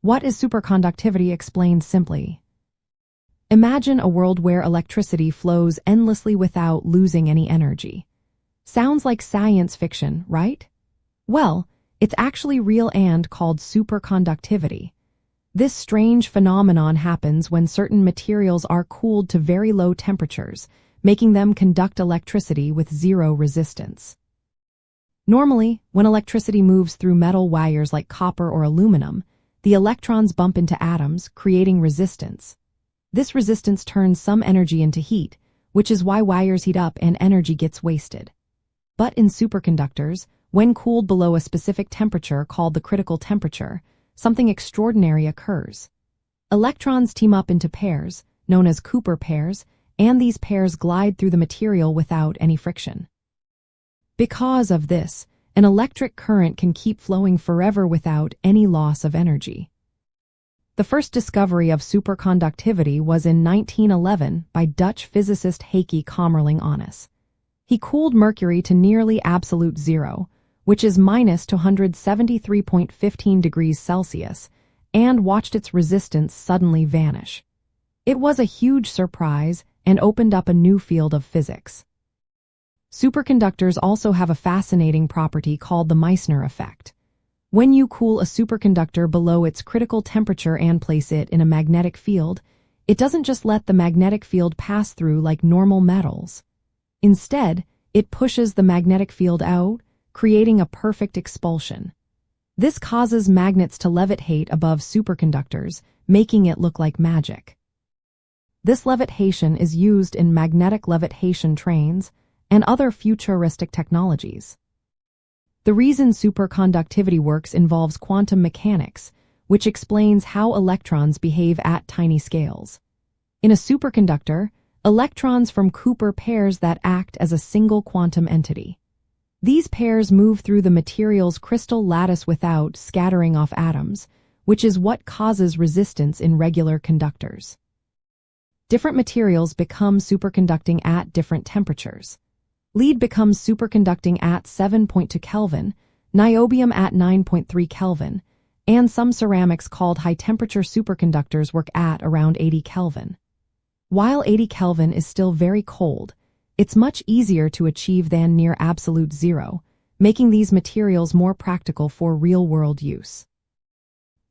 What is superconductivity explained simply? Imagine a world where electricity flows endlessly without losing any energy. Sounds like science fiction, right? Well, it's actually real and called superconductivity. This strange phenomenon happens when certain materials are cooled to very low temperatures, making them conduct electricity with zero resistance. Normally, when electricity moves through metal wires like copper or aluminum, the electrons bump into atoms, creating resistance. This resistance turns some energy into heat, which is why wires heat up and energy gets wasted. But in superconductors, when cooled below a specific temperature called the critical temperature, something extraordinary occurs. Electrons team up into pairs, known as Cooper pairs, and these pairs glide through the material without any friction. Because of this, an electric current can keep flowing forever without any loss of energy. The first discovery of superconductivity was in 1911 by Dutch physicist Heike Kamerlingh-Onnes. He cooled mercury to nearly absolute zero, which is minus 273.15 degrees Celsius, and watched its resistance suddenly vanish. It was a huge surprise and opened up a new field of physics. Superconductors also have a fascinating property called the Meissner effect. When you cool a superconductor below its critical temperature and place it in a magnetic field, it doesn't just let the magnetic field pass through like normal metals. Instead, it pushes the magnetic field out, creating a perfect expulsion. This causes magnets to levitate above superconductors, making it look like magic. This levitation is used in magnetic levitation trains and other futuristic technologies. The reason superconductivity works involves quantum mechanics, which explains how electrons behave at tiny scales. In a superconductor, electrons form Cooper pairs that act as a single quantum entity. These pairs move through the material's crystal lattice without scattering off atoms, which is what causes resistance in regular conductors. Different materials become superconducting at different temperatures. Lead becomes superconducting at 7.2 Kelvin, niobium at 9.3 Kelvin, and some ceramics called high-temperature superconductors work at around 80 Kelvin. While 80 Kelvin is still very cold, it's much easier to achieve than near absolute zero, making these materials more practical for real-world use.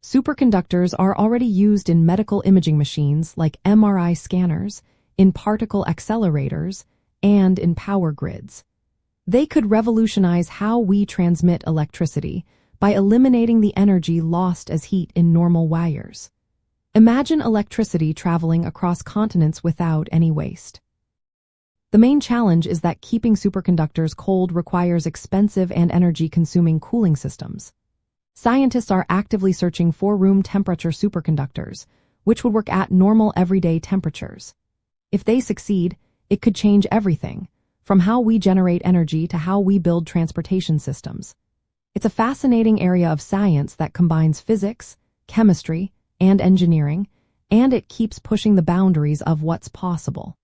Superconductors are already used in medical imaging machines like MRI scanners, in particle accelerators, and in power grids. They could revolutionize how we transmit electricity by eliminating the energy lost as heat in normal wires. Imagine electricity traveling across continents without any waste. The main challenge is that keeping superconductors cold requires expensive and energy-consuming cooling systems. Scientists are actively searching for room temperature superconductors, which would work at normal everyday temperatures. If they succeed, it could change everything, from how we generate energy to how we build transportation systems. It's a fascinating area of science that combines physics, chemistry, and engineering, and it keeps pushing the boundaries of what's possible.